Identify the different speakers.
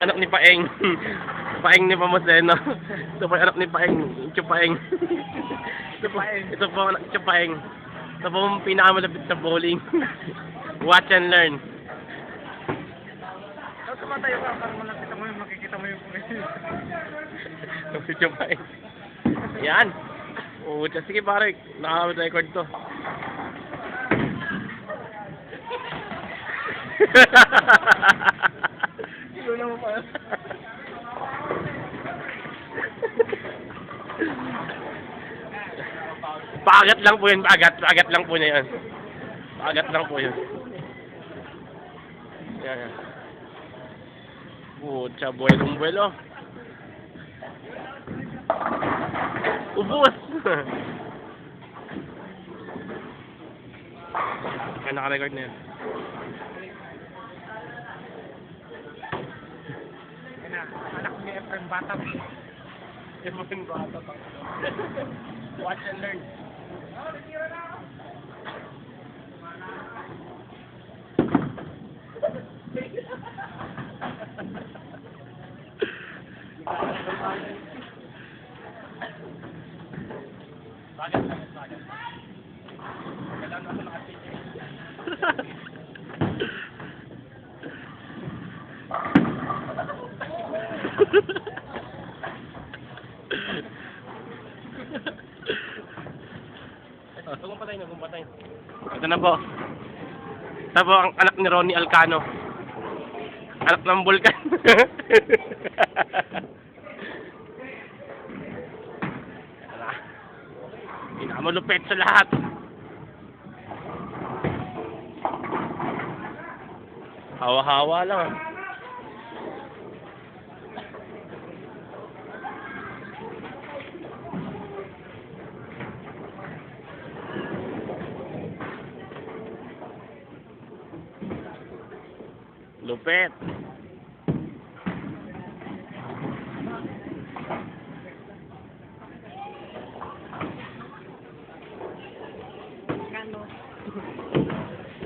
Speaker 1: Anak ni Paeng. Paeng ni Pamuseno. Ito po yung anak ni Paeng. Chupaeng. Ito po anak ni Chupaeng. Ito po yung pinakamalapit sa bowling. Watch and learn.
Speaker 2: Dapat tumatayo ka para malapit mo yung makikita mo yung kumisi.
Speaker 1: Ito si Chupaeng. Yan. Oo, sige pare. Naka-record to.
Speaker 2: Lula mo pa.
Speaker 1: Paagat lang po yun, paagat lang po niya yan. Paagat lang po yun. Yan, yan. Pucha, buwelo. Ubus! Kaya naka-record na yan.
Speaker 2: Anak ni Efren Batam.
Speaker 1: Efren Batam. Watch and learn. Bagat. Kailangan ako nakatigil. Gumpatay. Ito na po. Ito po ang anak ni Ronnie Alcano. Anak ng Vulcan. Pinakamalupit sa lahat. Hawa-hawa lang. Lupit.